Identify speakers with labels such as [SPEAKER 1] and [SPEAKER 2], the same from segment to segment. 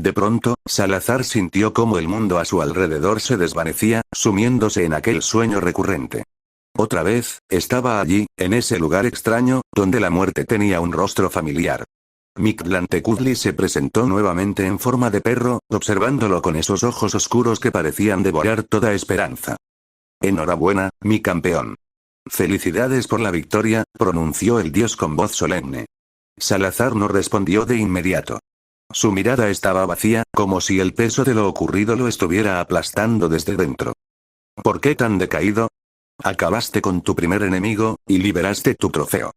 [SPEAKER 1] De pronto, Salazar sintió cómo el mundo a su alrededor se desvanecía, sumiéndose en aquel sueño recurrente. Otra vez, estaba allí, en ese lugar extraño, donde la muerte tenía un rostro familiar. Mictlantecutli se presentó nuevamente en forma de perro, observándolo con esos ojos oscuros que parecían devorar toda esperanza. Enhorabuena, mi campeón. Felicidades por la victoria, pronunció el dios con voz solemne. Salazar no respondió de inmediato. Su mirada estaba vacía, como si el peso de lo ocurrido lo estuviera aplastando desde dentro. ¿Por qué tan decaído? Acabaste con tu primer enemigo, y liberaste tu trofeo.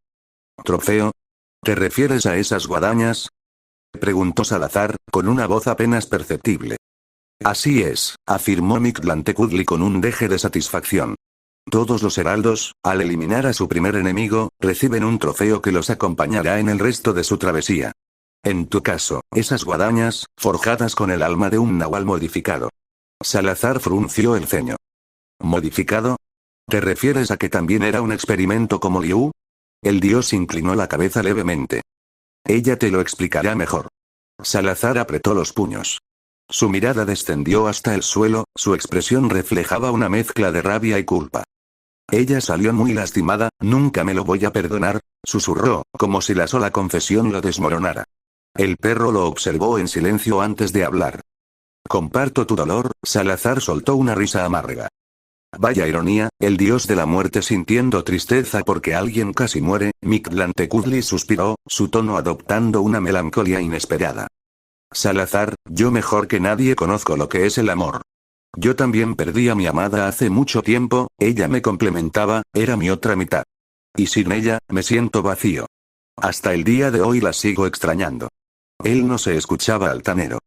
[SPEAKER 1] ¿Trofeo? ¿Te refieres a esas guadañas? Preguntó Salazar, con una voz apenas perceptible. Así es, afirmó Mictlantecutli con un deje de satisfacción. Todos los heraldos, al eliminar a su primer enemigo, reciben un trofeo que los acompañará en el resto de su travesía. En tu caso, esas guadañas, forjadas con el alma de un nahual modificado. Salazar frunció el ceño. ¿Modificado? ¿Te refieres a que también era un experimento como Liu? El dios inclinó la cabeza levemente. Ella te lo explicará mejor. Salazar apretó los puños. Su mirada descendió hasta el suelo, su expresión reflejaba una mezcla de rabia y culpa. Ella salió muy lastimada, nunca me lo voy a perdonar, susurró, como si la sola confesión lo desmoronara. El perro lo observó en silencio antes de hablar. Comparto tu dolor, Salazar soltó una risa amarga. Vaya ironía, el dios de la muerte sintiendo tristeza porque alguien casi muere, Mictlantecutli suspiró, su tono adoptando una melancolía inesperada. Salazar, yo mejor que nadie conozco lo que es el amor. Yo también perdí a mi amada hace mucho tiempo, ella me complementaba, era mi otra mitad. Y sin ella, me siento vacío. Hasta el día de hoy la sigo extrañando. Él no se escuchaba altanero.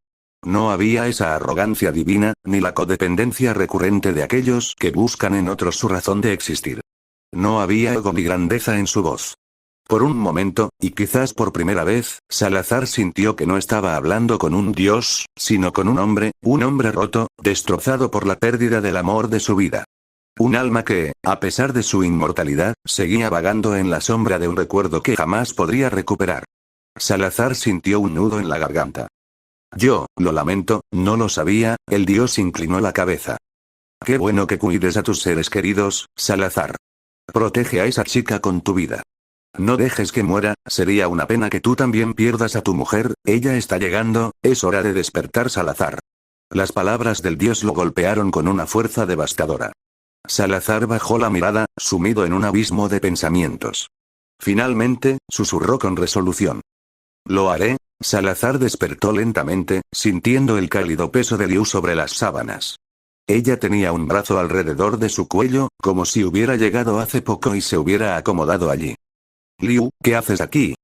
[SPEAKER 1] No había esa arrogancia divina, ni la codependencia recurrente de aquellos que buscan en otros su razón de existir. No había ego ni grandeza en su voz. Por un momento, y quizás por primera vez, Salazar sintió que no estaba hablando con un dios, sino con un hombre roto, destrozado por la pérdida del amor de su vida. Un alma que, a pesar de su inmortalidad, seguía vagando en la sombra de un recuerdo que jamás podría recuperar. Salazar sintió un nudo en la garganta. Yo, lo lamento, no lo sabía, el dios inclinó la cabeza. Qué bueno que cuides a tus seres queridos, Salazar. Protege a esa chica con tu vida. No dejes que muera, sería una pena que tú también pierdas a tu mujer, ella está llegando, es hora de despertar Salazar. Las palabras del dios lo golpearon con una fuerza devastadora. Salazar bajó la mirada, sumido en un abismo de pensamientos. Finalmente, susurró con resolución. Lo haré. Salazar despertó lentamente, sintiendo el cálido peso de Liu sobre las sábanas. Ella tenía un brazo alrededor de su cuello, como si hubiera llegado hace poco y se hubiera acomodado allí. Liu, ¿qué haces aquí?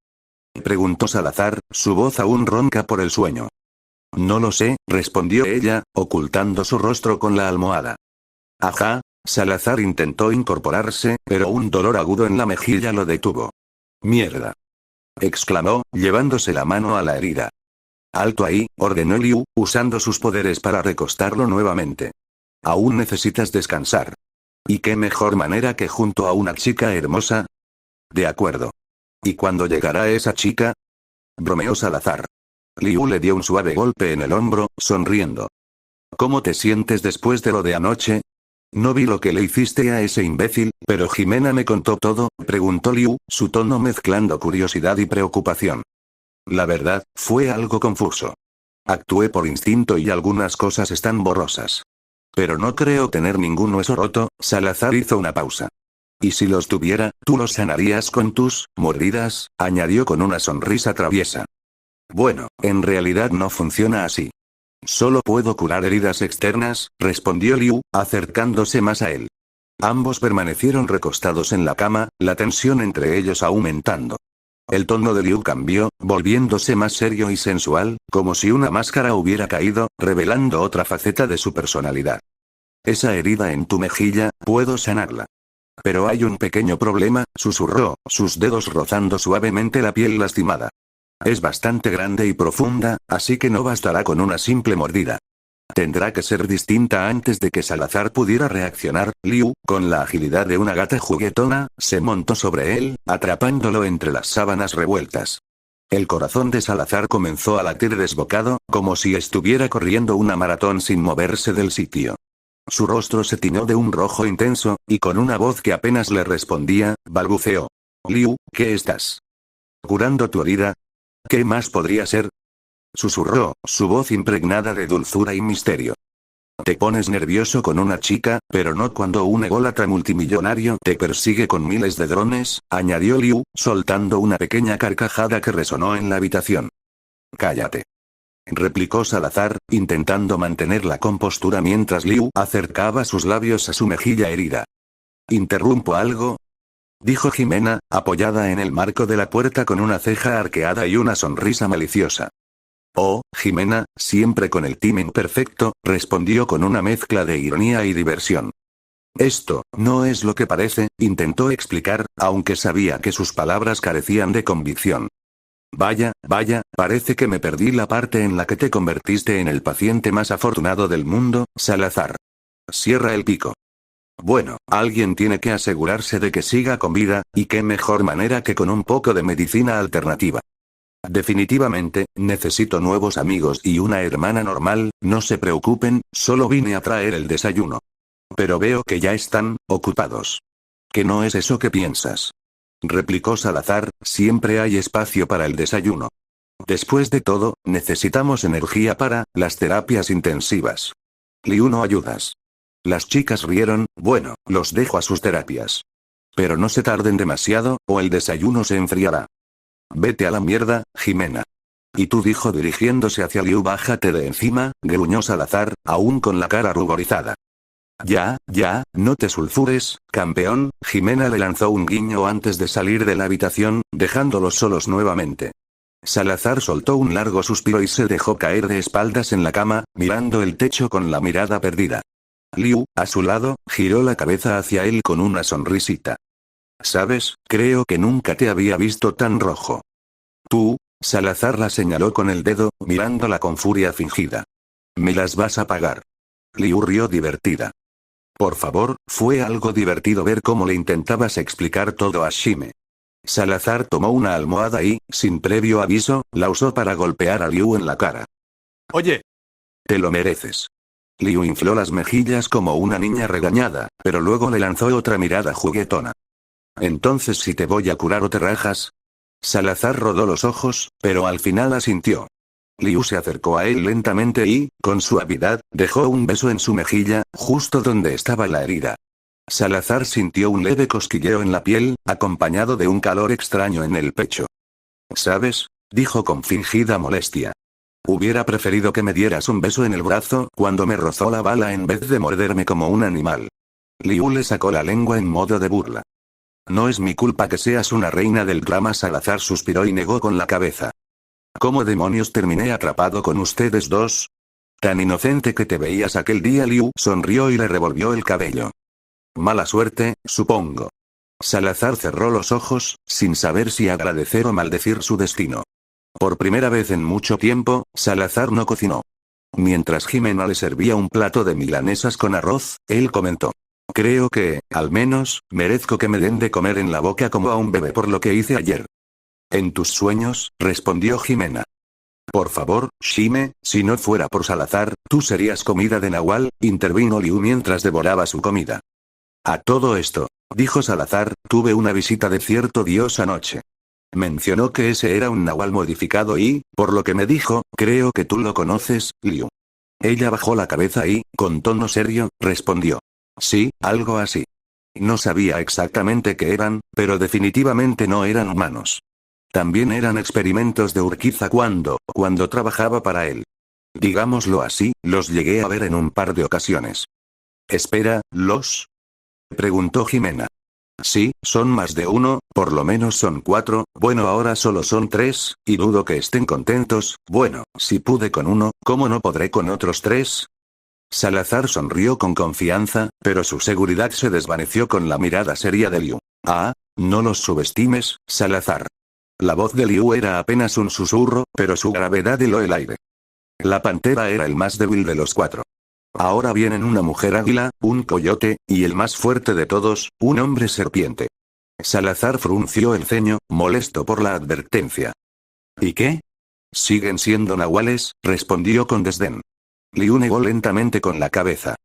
[SPEAKER 1] Preguntó Salazar, su voz aún ronca por el sueño. No lo sé, respondió ella, ocultando su rostro con la almohada. Ajá, Salazar intentó incorporarse, pero un dolor agudo en la mejilla lo detuvo. Mierda. Exclamó, llevándose la mano a la herida. Alto ahí, ordenó Liu, usando sus poderes para recostarlo nuevamente. Aún necesitas descansar. ¿Y qué mejor manera que junto a una chica hermosa? De acuerdo. ¿Y cuándo llegará esa chica? Bromeó Salazar. Liu le dio un suave golpe en el hombro, sonriendo. ¿Cómo te sientes después de lo de anoche? No vi lo que le hiciste a ese imbécil, pero Jimena me contó todo, preguntó Liu, su tono mezclando curiosidad y preocupación. La verdad, fue algo confuso. Actué por instinto y algunas cosas están borrosas. Pero no creo tener ningún hueso roto, Salazar hizo una pausa. Y si los tuviera, tú los sanarías con tus mordidas, añadió con una sonrisa traviesa. Bueno, en realidad no funciona así. Solo puedo curar heridas externas, respondió Liu, acercándose más a él. Ambos permanecieron recostados en la cama, la tensión entre ellos aumentando. El tono de Liu cambió, volviéndose más serio y sensual, como si una máscara hubiera caído, revelando otra faceta de su personalidad. Esa herida en tu mejilla, puedo sanarla. Pero hay un pequeño problema, susurró, sus dedos rozando suavemente la piel lastimada. Es bastante grande y profunda, así que no bastará con una simple mordida. Tendrá que ser distinta antes de que Salazar pudiera reaccionar. Liu, con la agilidad de una gata juguetona, se montó sobre él, atrapándolo entre las sábanas revueltas. El corazón de Salazar comenzó a latir desbocado, como si estuviera corriendo una maratón sin moverse del sitio. Su rostro se tiñó de un rojo intenso, y con una voz que apenas le respondía, balbuceó. Liu, ¿qué estás? ¿Curando tu herida? ¿Qué más podría ser? Susurró, su voz impregnada de dulzura y misterio. Te pones nervioso con una chica, pero no cuando un ególatra multimillonario te persigue con miles de drones, añadió Liu, soltando una pequeña carcajada que resonó en la habitación. Cállate. Replicó Salazar, intentando mantener la compostura mientras Liu acercaba sus labios a su mejilla herida. ¿Interrumpo algo? Dijo Jimena, apoyada en el marco de la puerta con una ceja arqueada y una sonrisa maliciosa. Oh, Jimena, siempre con el timing perfecto, respondió con una mezcla de ironía y diversión. Esto, no es lo que parece, intentó explicar, aunque sabía que sus palabras carecían de convicción. Vaya, parece que me perdí la parte en la que te convertiste en el paciente más afortunado del mundo, Salazar. Cierra el pico. Bueno, alguien tiene que asegurarse de que siga con vida, y qué mejor manera que con un poco de medicina alternativa. Definitivamente, necesito nuevos amigos y una hermana normal, no se preocupen, solo vine a traer el desayuno. Pero veo que ya están ocupados. ¿Que no es eso que piensas? Replicó Salazar, siempre hay espacio para el desayuno. Después de todo, necesitamos energía para las terapias intensivas. Liu, no ayudas. Las chicas rieron, bueno, los dejo a sus terapias. Pero no se tarden demasiado, o el desayuno se enfriará. Vete a la mierda, Jimena. Y tú, dijo dirigiéndose hacia Liu, bájate de encima, gruñó Salazar, aún con la cara ruborizada. Ya, no te sulfures, campeón, Jimena le lanzó un guiño antes de salir de la habitación, dejándolos solos nuevamente. Salazar soltó un largo suspiro y se dejó caer de espaldas en la cama, mirando el techo con la mirada perdida. Liu, a su lado, giró la cabeza hacia él con una sonrisita. ¿Sabes? Creo que nunca te había visto tan rojo. Tú, Salazar la señaló con el dedo, mirándola con furia fingida. Me las vas a pagar. Liu rió divertida. Por favor, fue algo divertido ver cómo le intentabas explicar todo a Shime. Salazar tomó una almohada y, sin previo aviso, la usó para golpear a Liu en la cara. Oye. Te lo mereces. Liu infló las mejillas como una niña regañada, pero luego le lanzó otra mirada juguetona. Entonces, si te voy a curar o te rajas. Salazar rodó los ojos, pero al final asintió. Liu se acercó a él lentamente y, con suavidad, dejó un beso en su mejilla, justo donde estaba la herida. Salazar sintió un leve cosquilleo en la piel, acompañado de un calor extraño en el pecho. ¿Sabes? Dijo con fingida molestia. Hubiera preferido que me dieras un beso en el brazo cuando me rozó la bala en vez de morderme como un animal. Liu le sacó la lengua en modo de burla. No es mi culpa que seas una reina del drama. Salazar suspiró y negó con la cabeza. ¿Cómo demonios terminé atrapado con ustedes dos? Tan inocente que te veías aquel día. Liu sonrió y le revolvió el cabello. Mala suerte, supongo. Salazar cerró los ojos, sin saber si agradecer o maldecir su destino. Por primera vez en mucho tiempo, Salazar no cocinó. Mientras Jimena le servía un plato de milanesas con arroz, él comentó. Creo que, al menos, merezco que me den de comer en la boca como a un bebé por lo que hice ayer. En tus sueños, respondió Jimena. Por favor, Shime, si no fuera por Salazar, tú serías comida de nahual, intervino Liu mientras devoraba su comida. A todo esto, dijo Salazar, tuve una visita de cierto dios anoche. Mencionó que ese era un nahual modificado y, por lo que me dijo, creo que tú lo conoces, Liu. Ella bajó la cabeza y, con tono serio, respondió. Sí, algo así. No sabía exactamente qué eran, pero definitivamente no eran humanos. También eran experimentos de Urquiza cuando trabajaba para él. Digámoslo así, los llegué a ver en un par de ocasiones. Espera, ¿los? Preguntó Jimena. Sí, son más de uno, por lo menos son 4, bueno ahora solo son 3, y dudo que estén contentos, bueno, si pude con uno, ¿cómo no podré con otros 3? Salazar sonrió con confianza, pero su seguridad se desvaneció con la mirada seria de Liu. Ah, no los subestimes, Salazar. La voz de Liu era apenas un susurro, pero su gravedad heló el aire. La pantera era el más débil de los 4. Ahora vienen una mujer águila, un coyote, y el más fuerte de todos, un hombre serpiente. Salazar frunció el ceño, molesto por la advertencia. ¿Y qué? Siguen siendo nahuales, respondió con desdén. Liu negó lentamente con la cabeza.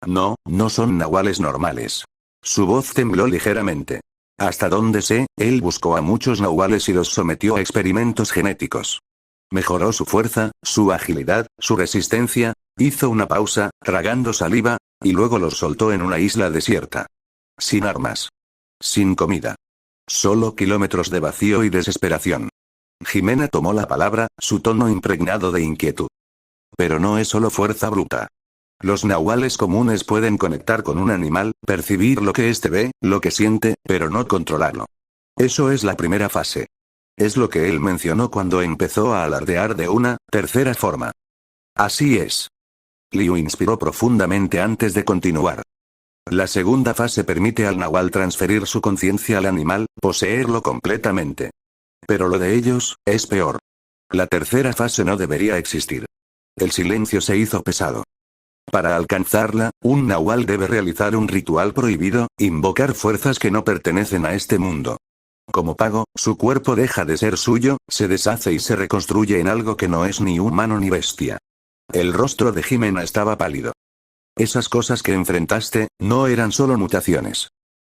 [SPEAKER 1] No, no son nahuales normales. Su voz tembló ligeramente. Hasta donde sé, él buscó a muchos nahuales y los sometió a experimentos genéticos. Mejoró su fuerza, su agilidad, su resistencia, hizo una pausa, tragando saliva, y luego los soltó en una isla desierta. Sin armas. Sin comida. Solo kilómetros de vacío y desesperación. Jimena tomó la palabra, su tono impregnado de inquietud. Pero no es solo fuerza bruta. Los nahuales comunes pueden conectar con un animal, percibir lo que éste ve, lo que siente, pero no controlarlo. Eso es la primera fase. Es lo que él mencionó cuando empezó a alardear de una tercera forma. Así es. Liu inspiró profundamente antes de continuar. La segunda fase permite al nahual transferir su conciencia al animal, poseerlo completamente. Pero lo de ellos, es peor. La tercera fase no debería existir. El silencio se hizo pesado. Para alcanzarla, un nahual debe realizar un ritual prohibido, invocar fuerzas que no pertenecen a este mundo. Como pago, su cuerpo deja de ser suyo, se deshace y se reconstruye en algo que no es ni humano ni bestia. El rostro de Jimena estaba pálido. Esas cosas que enfrentaste, no eran solo mutaciones.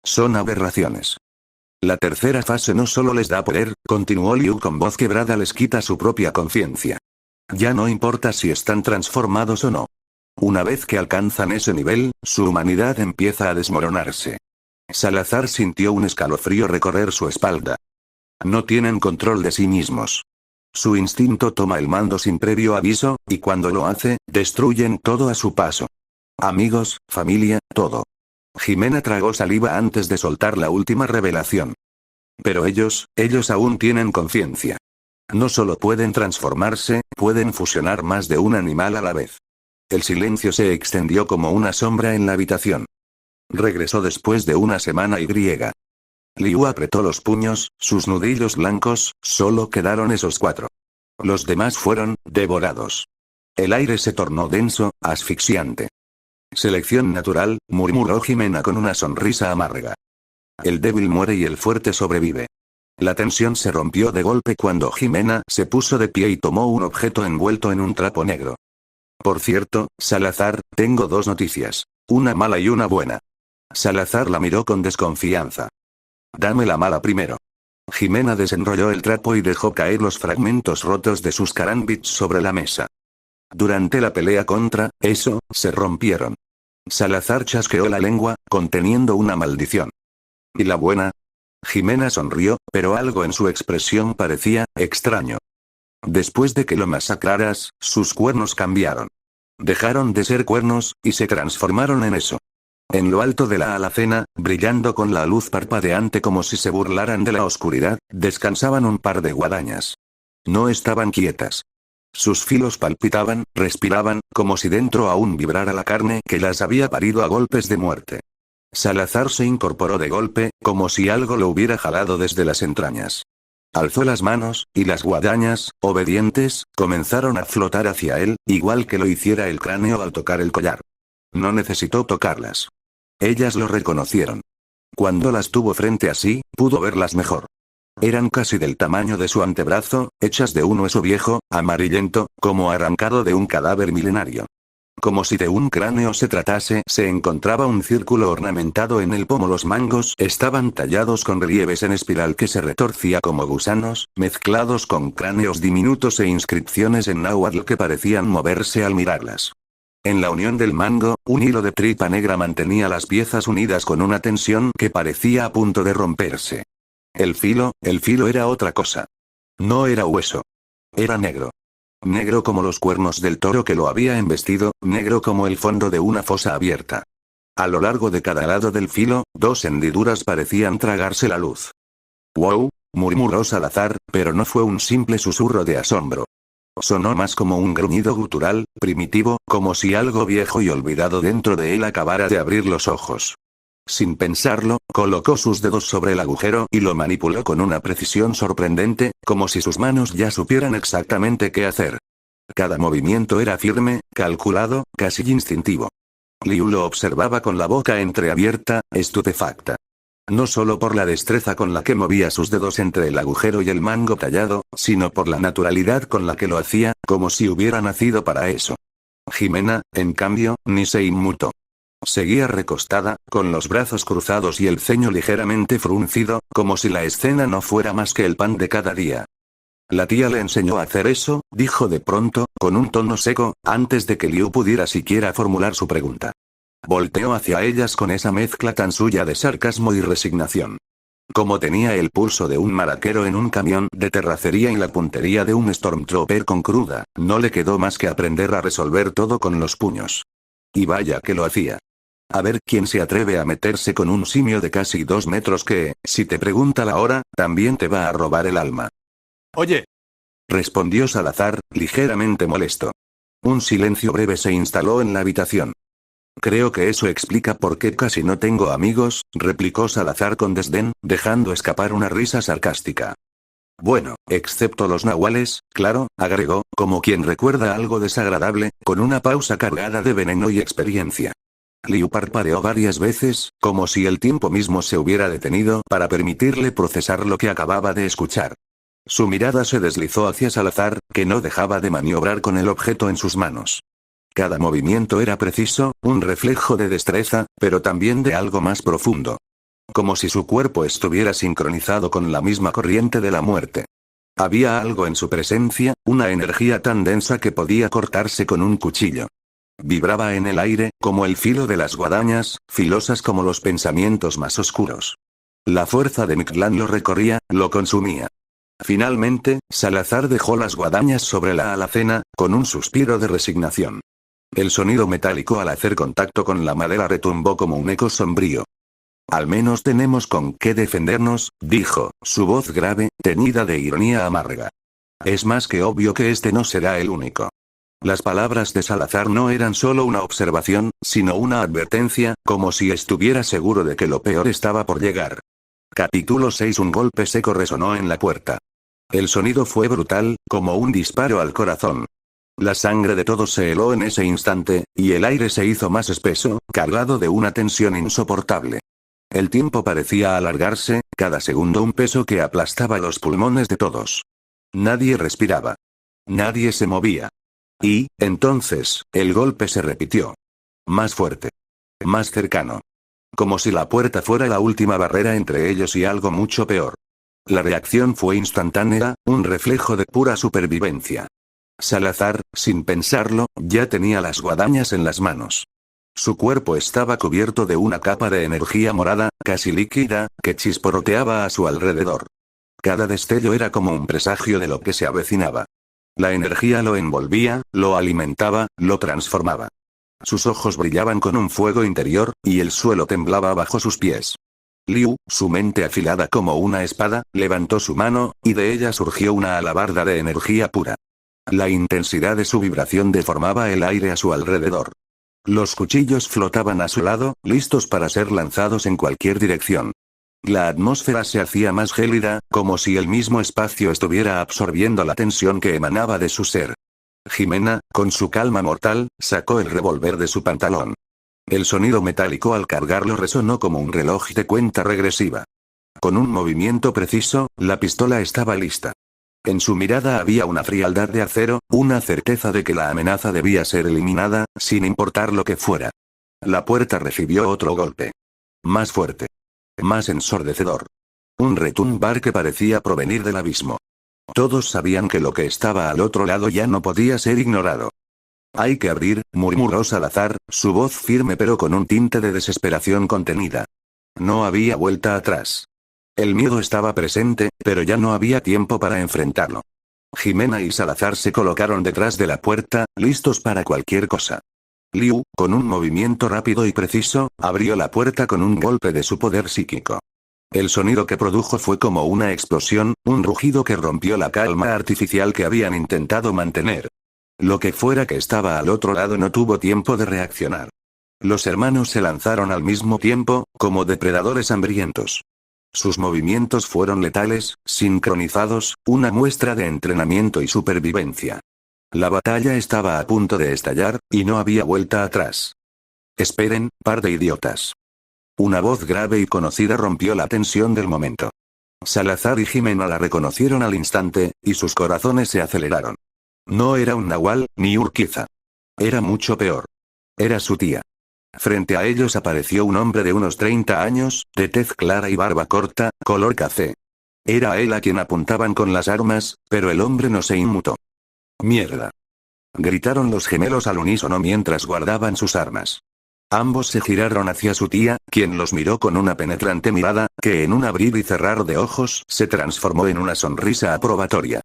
[SPEAKER 1] Son aberraciones. La tercera fase no solo les da poder, continuó Liu con voz quebrada, les quita su propia conciencia. Ya no importa si están transformados o no. Una vez que alcanzan ese nivel, su humanidad empieza a desmoronarse. Salazar sintió un escalofrío recorrer su espalda. No tienen control de sí mismos. Su instinto toma el mando sin previo aviso, y cuando lo hace, destruyen todo a su paso. Amigos, familia, todo. Jimena tragó saliva antes de soltar la última revelación. Pero ellos aún tienen conciencia. No solo pueden transformarse, pueden fusionar más de un animal a la vez. El silencio se extendió como una sombra en la habitación. Regresó después de una semana y griega. Liu apretó los puños, sus nudillos blancos, solo quedaron esos 4. Los demás fueron devorados. El aire se tornó denso, asfixiante. Selección natural, murmuró Jimena con una sonrisa amarga. El débil muere y el fuerte sobrevive. La tensión se rompió de golpe cuando Jimena se puso de pie y tomó un objeto envuelto en un trapo negro. Por cierto, Salazar, tengo 2 noticias. Una mala y una buena. Salazar la miró con desconfianza. Dame la mala primero. Jimena desenrolló el trapo y dejó caer los fragmentos rotos de sus carambits sobre la mesa. Durante la pelea contra eso, se rompieron. Salazar chasqueó la lengua, conteniendo una maldición. ¿Y la buena? Jimena sonrió, pero algo en su expresión parecía extraño. Después de que lo masacraras, sus cuernos cambiaron. Dejaron de ser cuernos, y se transformaron en eso. En lo alto de la alacena, brillando con la luz parpadeante como si se burlaran de la oscuridad, descansaban un par de guadañas. No estaban quietas. Sus filos palpitaban, respiraban, como si dentro aún vibrara la carne que las había parido a golpes de muerte. Salazar se incorporó de golpe, como si algo lo hubiera jalado desde las entrañas. Alzó las manos, y las guadañas, obedientes, comenzaron a flotar hacia él, igual que lo hiciera el cráneo al tocar el collar. No necesitó tocarlas. Ellas lo reconocieron. Cuando las tuvo frente a sí, pudo verlas mejor. Eran casi del tamaño de su antebrazo, hechas de un hueso viejo, amarillento, como arrancado de un cadáver milenario. Como si de un cráneo se tratase, se encontraba un círculo ornamentado en el pomo. Los mangos estaban tallados con relieves en espiral que se retorcía como gusanos, mezclados con cráneos diminutos e inscripciones en náhuatl que parecían moverse al mirarlas. En la unión del mango, un hilo de tripa negra mantenía las piezas unidas con una tensión que parecía a punto de romperse. El filo era otra cosa. No era hueso. Era negro. Negro como los cuernos del toro que lo había embestido, negro como el fondo de una fosa abierta. A lo largo de cada lado del filo, 2 hendiduras parecían tragarse la luz. «¡Wow!», murmuró Salazar, pero no fue un simple susurro de asombro. Sonó más como un gruñido gutural, primitivo, como si algo viejo y olvidado dentro de él acabara de abrir los ojos. Sin pensarlo, colocó sus dedos sobre el agujero y lo manipuló con una precisión sorprendente, como si sus manos ya supieran exactamente qué hacer. Cada movimiento era firme, calculado, casi instintivo. Liu lo observaba con la boca entreabierta, estupefacta. No solo por la destreza con la que movía sus dedos entre el agujero y el mango tallado, sino por la naturalidad con la que lo hacía, como si hubiera nacido para eso. Jimena, en cambio, ni se inmutó. Seguía recostada, con los brazos cruzados y el ceño ligeramente fruncido, como si la escena no fuera más que el pan de cada día. La tía le enseñó a hacer eso, dijo de pronto, con un tono seco, antes de que Liu pudiera siquiera formular su pregunta. Volteó hacia ellas con esa mezcla tan suya de sarcasmo y resignación. Como tenía el pulso de un maraquero en un camión de terracería y la puntería de un Stormtrooper con cruda, no le quedó más que aprender a resolver todo con los puños. Y vaya que lo hacía. A ver quién se atreve a meterse con un simio de casi 2 metros que, si te pregunta la hora, también te va a robar el alma.
[SPEAKER 2] Oye.
[SPEAKER 1] Respondió Salazar, ligeramente molesto. Un silencio breve se instaló en la habitación. Creo que eso explica por qué casi no tengo amigos, replicó Salazar con desdén, dejando escapar una risa sarcástica. Bueno, excepto los nahuales, claro, agregó, como quien recuerda algo desagradable, con una pausa cargada de veneno y experiencia. Liu parpadeó varias veces, como si el tiempo mismo se hubiera detenido para permitirle procesar lo que acababa de escuchar. Su mirada se deslizó hacia Salazar, que no dejaba de maniobrar con el objeto en sus manos. Cada movimiento era preciso, un reflejo de destreza, pero también de algo más profundo. Como si su cuerpo estuviera sincronizado con la misma corriente de la muerte. Había algo en su presencia, una energía tan densa que podía cortarse con un cuchillo. Vibraba en el aire, como el filo de las guadañas, filosas como los pensamientos más oscuros. La fuerza de Mictlán lo recorría, lo consumía. Finalmente, Salazar dejó las guadañas sobre la alacena, con un suspiro de resignación. El sonido metálico al hacer contacto con la madera retumbó como un eco sombrío. Al menos tenemos con qué defendernos, dijo, su voz grave, teñida de ironía amarga. Es más que obvio que este no será el único. Las palabras de Salazar no eran solo una observación, sino una advertencia, como si estuviera seguro de que lo peor estaba por llegar. Capítulo 6. Un golpe seco resonó en la puerta. El sonido fue brutal, como un disparo al corazón. La sangre de todos se heló en ese instante, y el aire se hizo más espeso, cargado de una tensión insoportable. El tiempo parecía alargarse, cada segundo un peso que aplastaba los pulmones de todos. Nadie respiraba. Nadie se movía. Y, entonces, el golpe se repitió. Más fuerte. Más cercano. Como si la puerta fuera la última barrera entre ellos y algo mucho peor. La reacción fue instantánea, un reflejo de pura supervivencia. Salazar, sin pensarlo, ya tenía las guadañas en las manos. Su cuerpo estaba cubierto de una capa de energía morada, casi líquida, que chisporroteaba a su alrededor. Cada destello era como un presagio de lo que se avecinaba. La energía lo envolvía, lo alimentaba, lo transformaba. Sus ojos brillaban con un fuego interior, y el suelo temblaba bajo sus pies. Liu, su mente afilada como una espada, levantó su mano, y de ella surgió una alabarda de energía pura. La intensidad de su vibración deformaba el aire a su alrededor. Los cuchillos flotaban a su lado, listos para ser lanzados en cualquier dirección. La atmósfera se hacía más gélida, como si el mismo espacio estuviera absorbiendo la tensión que emanaba de su ser. Jimena, con su calma mortal, sacó el revólver de su pantalón. El sonido metálico al cargarlo resonó como un reloj de cuenta regresiva. Con un movimiento preciso, la pistola estaba lista. En su mirada había una frialdad de acero, una certeza de que la amenaza debía ser eliminada, sin importar lo que fuera. La puerta recibió otro golpe. Más fuerte. Más ensordecedor. Un retumbar que parecía provenir del abismo. Todos sabían que lo que estaba al otro lado ya no podía ser ignorado. Hay que abrir, murmuró Salazar, su voz firme pero con un tinte de desesperación contenida. No había vuelta atrás. El miedo estaba presente, pero ya no había tiempo para enfrentarlo. Jimena y Salazar se colocaron detrás de la puerta, listos para cualquier cosa. Liu, con un movimiento rápido y preciso, abrió la puerta con un golpe de su poder psíquico. El sonido que produjo fue como una explosión, un rugido que rompió la calma artificial que habían intentado mantener. Lo que fuera que estaba al otro lado no tuvo tiempo de reaccionar. Los hermanos se lanzaron al mismo tiempo, como depredadores hambrientos. Sus movimientos fueron letales, sincronizados, una muestra de entrenamiento y supervivencia. La batalla estaba a punto de estallar, y no había vuelta atrás. Esperen, par de idiotas. Una voz grave y conocida rompió la tensión del momento. Salazar y Jimena la reconocieron al instante, y sus corazones se aceleraron. No era un nahual, ni Urquiza. Era mucho peor. Era su tía. Frente a ellos apareció un hombre de unos 30 años, de tez clara y barba corta, color café. Era a él a quien apuntaban con las armas, pero el hombre no se inmutó. «¡Mierda!», gritaron los gemelos al unísono mientras guardaban sus armas. Ambos se giraron hacia su tía, quien los miró con una penetrante mirada, que en un abrir y cerrar de ojos se transformó en una sonrisa aprobatoria.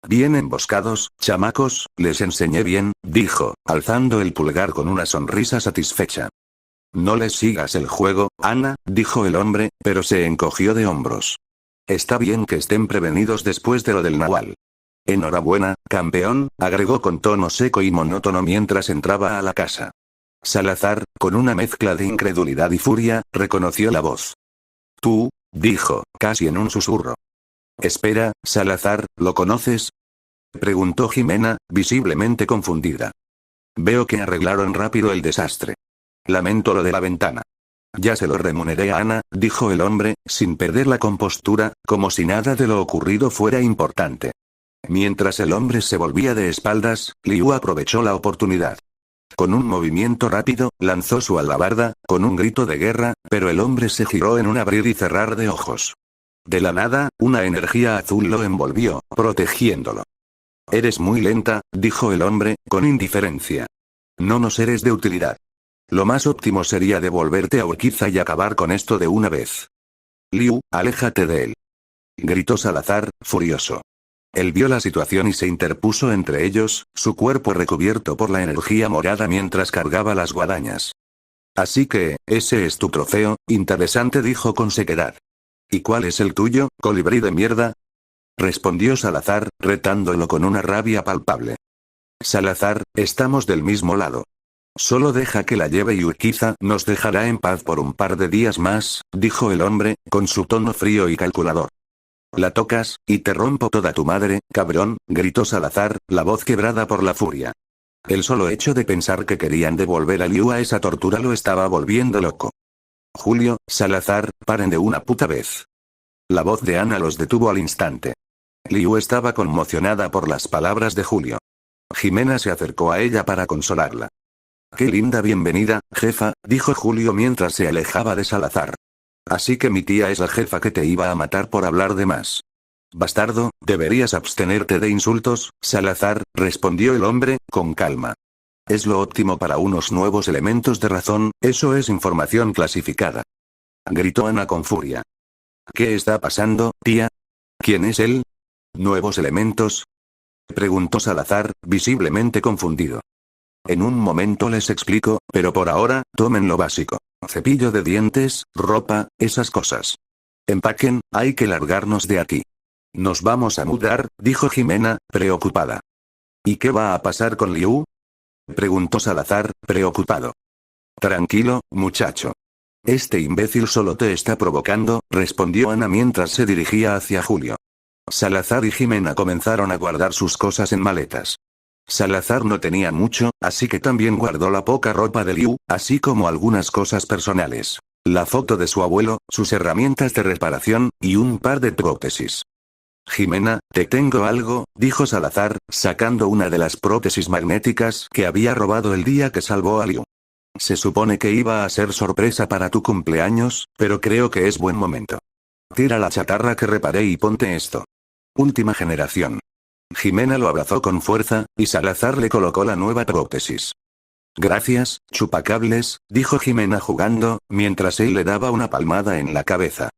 [SPEAKER 1] «Bien emboscados, chamacos, les enseñé bien», dijo, alzando el pulgar con una sonrisa satisfecha. «No les sigas el juego, Ana», dijo el hombre, pero se encogió de hombros. «Está bien que estén prevenidos después de lo del nahual. Enhorabuena, campeón», agregó con tono seco y monótono mientras entraba a la casa. Salazar, con una mezcla de incredulidad y furia, reconoció la voz. «Tú», dijo, casi en un susurro. «Espera, Salazar, ¿lo conoces?», preguntó Jimena, visiblemente confundida. «Veo que arreglaron rápido el desastre. Lamento lo de la ventana». «Ya se lo remuneré a Ana», dijo el hombre, sin perder la compostura, como si nada de lo ocurrido fuera importante. Mientras el hombre se volvía de espaldas, Liu aprovechó la oportunidad. Con un movimiento rápido, lanzó su alabarda, con un grito de guerra, pero el hombre se giró en un abrir y cerrar de ojos. De la nada, una energía azul lo envolvió, protegiéndolo. «Eres muy lenta», dijo el hombre, con indiferencia. «No nos eres de utilidad. Lo más óptimo sería devolverte a Urquiza y acabar con esto de una vez». «Liu, aléjate de él», gritó Salazar, furioso. Él vio la situación y se interpuso entre ellos, su cuerpo recubierto por la energía morada mientras cargaba las guadañas. «Así que, ese es tu trofeo», interesante, dijo con sequedad. «¿Y cuál es el tuyo, colibrí de mierda?», respondió Salazar, retándolo con una rabia palpable. «Salazar, estamos del mismo lado. Solo deja que la lleve y Urquiza nos dejará en paz por un par de días más», dijo el hombre, con su tono frío y calculador. «La tocas, y te rompo toda tu madre, cabrón», gritó Salazar, la voz quebrada por la furia. El solo hecho de pensar que querían devolver a Liu a esa tortura lo estaba volviendo loco. «Julio, Salazar, paren de una puta vez». La voz de Ana los detuvo al instante. Liu estaba conmocionada por las palabras de Julio. Jimena se acercó a ella para consolarla. «Qué linda bienvenida, jefa», dijo Julio mientras se alejaba de Salazar. «Así que mi tía es la jefa que te iba a matar por hablar de más». «Bastardo, deberías abstenerte de insultos, Salazar», respondió el hombre, con calma. «Es lo óptimo para unos nuevos elementos de razón, eso es información clasificada», gritó Ana con furia. «¿Qué está pasando, tía? ¿Quién es él? ¿Nuevos elementos?», preguntó Salazar, visiblemente confundido. «En un momento les explico, pero por ahora, tomen lo básico. Cepillo de dientes, ropa, esas cosas. Empaquen, hay que largarnos de aquí». «Nos vamos a mudar», dijo Jimena, preocupada. «¿Y qué va a pasar con Liu?», preguntó Salazar, preocupado. «Tranquilo, muchacho. Este imbécil solo te está provocando», respondió Ana mientras se dirigía hacia Julio. Salazar y Jimena comenzaron a guardar sus cosas en maletas. Salazar no tenía mucho, así que también guardó la poca ropa de Liu, así como algunas cosas personales. La foto de su abuelo, sus herramientas de reparación, y un par de prótesis. «Jimena, te tengo algo», dijo Salazar, sacando una de las prótesis magnéticas que había robado el día que salvó a Liu. «Se supone que iba a ser sorpresa para tu cumpleaños, pero creo que es buen momento. Tira la chatarra que reparé y ponte esto. Última generación». Jimena lo abrazó con fuerza, y Salazar le colocó la nueva prótesis. «Gracias, chupacables», dijo Jimena jugando, mientras él le daba una palmada en la cabeza.